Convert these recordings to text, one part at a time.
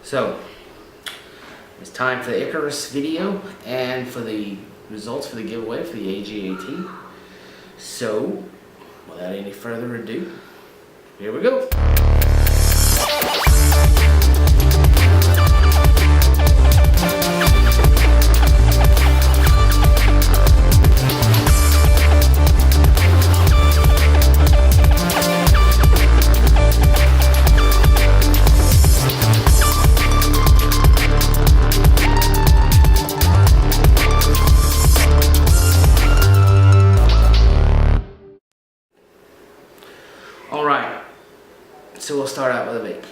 So, it's time for the Ikarus video and for the results for the giveaway for the AGAT. So, without any further ado, here we go. Alright, so we'll start out with a vape.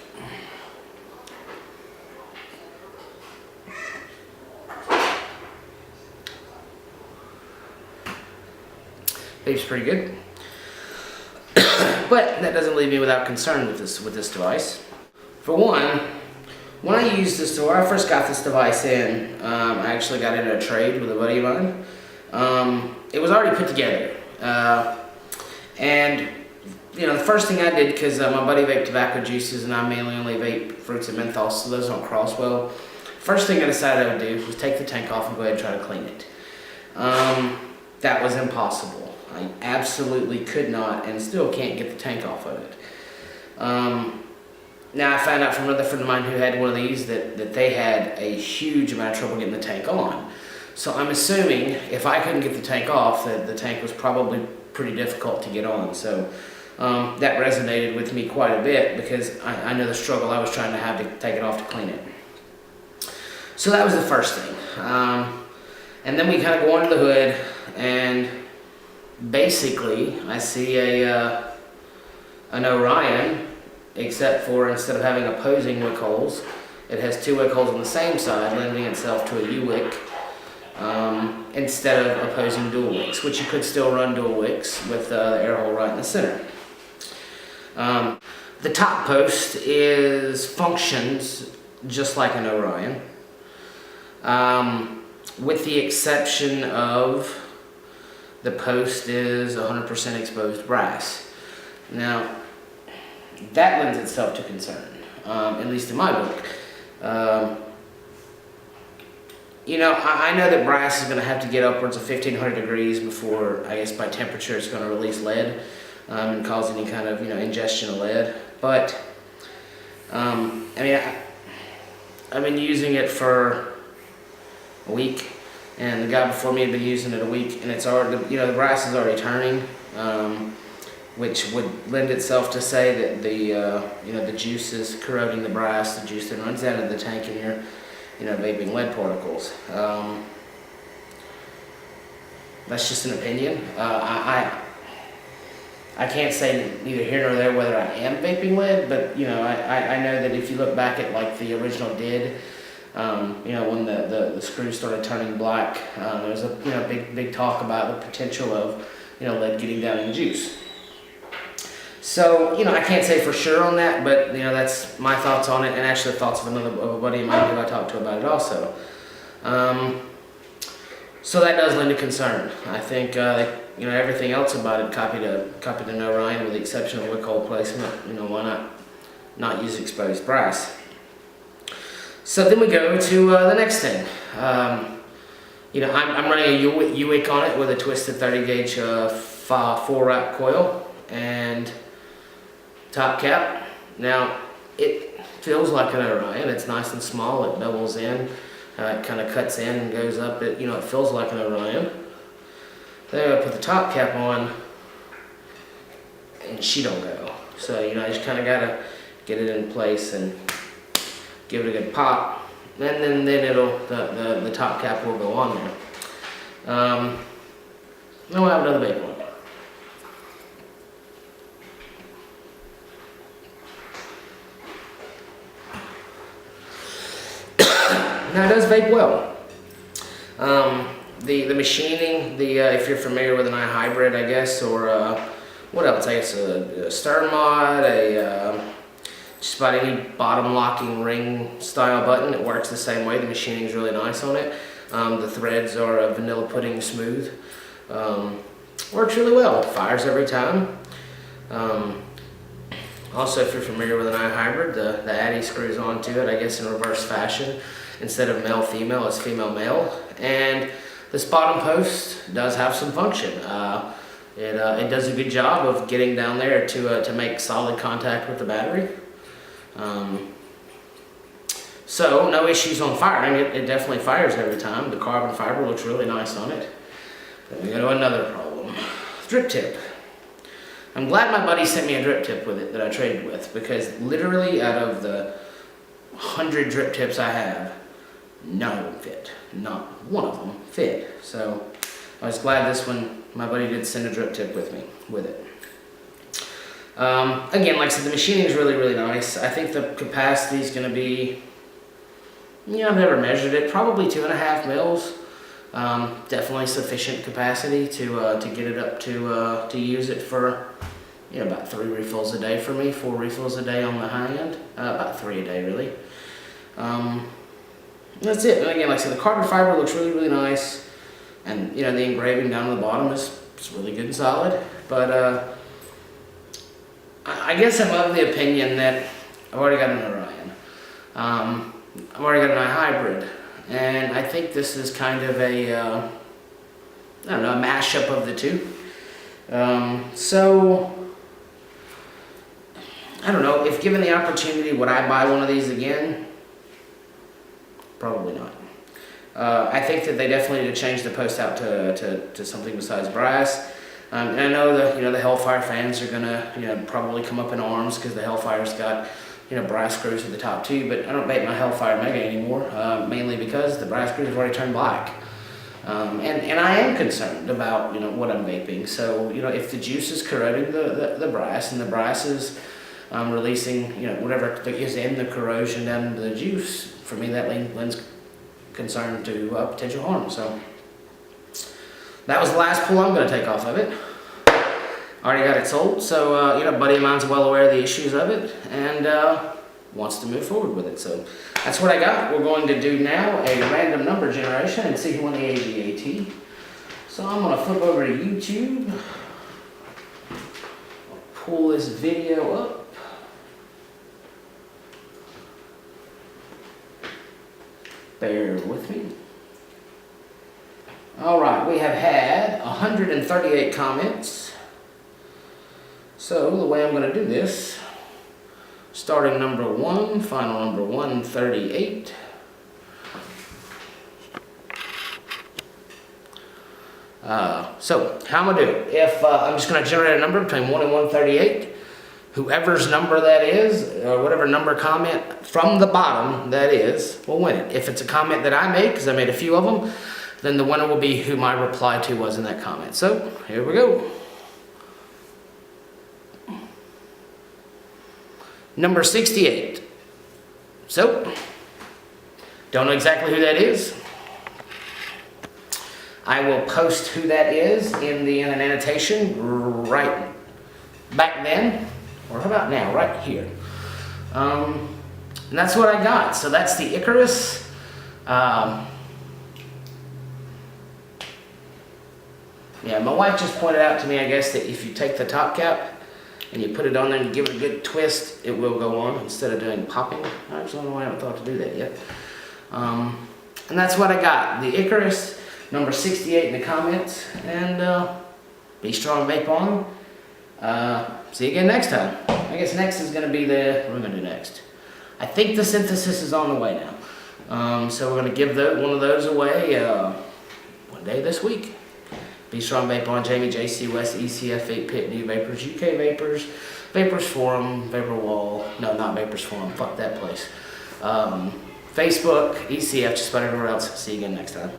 Vape's pretty good, but that doesn't leave me without concern with this device. For one, when I used this, when I first got this device in, I actually got into a trade with a buddy of mine. It was already put together, and you know, the first thing I did, because my buddy vaped tobacco juices and I mainly only vape fruits and menthols, so those don't cross well. First thing I decided I would do was take the tank off and go ahead and try to clean it. That was impossible. I absolutely could not and still can't get the tank off of it. Now I found out from another friend of mine who had one of these that they had a huge amount of trouble getting the tank on. So I'm assuming if I couldn't get the tank off, that the tank was probably pretty difficult to get on. So that resonated with me quite a bit because I know the struggle I was trying to have to take it off to clean it. So that was the first thing. And then we kind of go under the hood and basically I see an Orion, except for instead of having opposing wick holes, it has two wick holes on the same side, lending itself to a U-wick instead of opposing dual wicks, which you could still run dual wicks with the air hole right in the center. The top post functions just like an Orion, with the exception of the post is 100% exposed brass. Now, that lends itself to concern, at least in my book. You know, I know that brass is going to have to get upwards of 1500 degrees before, I guess by temperature, it's going to release lead. And cause any kind of, you know, ingestion of lead. But, I mean, I've been using it for a week, and the guy before me had been using it a week, and it's already, you know, the brass is already turning, which would lend itself to say that the, you know, the juice is corroding the brass, the juice that runs out of the tank, and you're, you know, vaping lead particles. That's just an opinion. I can't say neither here nor there whether I am vaping lead, but you know, I know that if you look back at like the original did, you know, when the screws started turning black, there was a, you know, big talk about the potential of, you know, lead getting down in juice. So, you know, I can't say for sure on that, but you know, that's my thoughts on it, and actually the thoughts of a buddy of mine who I talked to about it also. So that does lend to concern. I think you know, everything else about it copied an Orion with the exception of wick hole placement. You know, why not use exposed brass? So then we go to the next thing. You know, I'm running a U-wick on it with a twisted 30 gauge 4-wrap coil and top cap. Now it feels like an Orion. It's nice and small. It doubles in. It kind of cuts in and goes up. You know, it feels like an Orion. Then I put the top cap on, and she don't go. So, you know, I just kind of gotta get it in place and give it a good pop, and then it'll the top cap will go on there. Then we'll have another vape one. Now it does vape well. The machining, if you're familiar with an iHybrid, I guess, or what else? I guess a stir mod, just about any bottom locking ring style button. It works the same way. The machining is really nice on it. The threads are vanilla pudding smooth. Works really well. Fires every time. Also, if you're familiar with an iHybrid, the Addy screws onto it, I guess in reverse fashion. Instead of male-female, it's female-male. And this bottom post does have some function. It does a good job of getting down there to make solid contact with the battery. So, no issues on firing. It definitely fires every time. The carbon fiber looks really nice on it. Then we go to another problem. Drip tip. I'm glad my buddy sent me a drip tip with it that I traded with, because literally out of the 100 drip tips I have, none of them fit. Not one of them fit. So I was glad this one, my buddy did send a drip tip with me with it. Again, like I said, the machining is really, really nice. I think the capacity is going to be, I've never measured it, probably 2.5 mils. Definitely sufficient capacity to get it up to use it for about 3 refills a day for me, 4 refills a day on the high end, about 3 a day really. That's it. And again, like I said, the carbon fiber looks really, really nice, and the engraving down at the bottom is really good and solid. But I guess I'm of the opinion that I've already got an Orion. I've already got an iHybrid. And I think this is kind of a mashup of the two. So, I don't know, if given the opportunity, would I buy one of these again? Probably not. I think that they definitely need to change the post out to something besides brass. And I know that, the Hellfire fans are gonna, probably come up in arms because the Hellfire's got brass screws at the top too, but I don't vape my Hellfire Mega anymore, mainly because the brass screws have already turned black. And I am concerned about, what I'm vaping. So, if the juice is corroding the brass, and the brass is releasing, whatever is in the corrosion down into the juice, for me that lends concern to potential harm. So, that was the last pull I'm going to take off of it. Already got it sold, so a buddy of mine's well aware of the issues of it and wants to move forward with it. So that's what I got. We're going to do now a random number generation and see who won the AGAT. So I'm going to flip over to YouTube. I'll pull this video up. Bear with me. All right, we have had 138 comments. So the way I'm going to do this, starting number 1, final number 138. So how I'm going to do it, if I'm just going to generate a number between 1 and 138, whoever's number that is, or whatever number comment from the bottom that is, will win it. If it's a comment that I made, because I made a few of them, then the winner will be who my reply to was in that comment. So here we go. Number 68. So, don't know exactly who that is. I will post who that is in an annotation right back then, or how about now, right here. And that's what I got. So that's the Ikarus. Yeah, my wife just pointed out to me, I guess, that if you take the top cap and you put it on there and you give it a good twist, it will go on instead of doing popping. I just don't know why I haven't thought to do that yet. And that's what I got. The Ikarus, number 68 in the comments. And be strong, vape on. See you again next time. I guess next is going to be what are we going to do next? I think the synthesis is on the way now. So we're going to give one of those away one day this week. Be strong, vape on. Jamie, JC West, ECF, Vape Pit, New Vapors, UK Vapors, Vapors Forum, Vapor Wall. No, not Vapors Forum. Fuck that place. Facebook, ECF, just about everywhere else. See you again next time.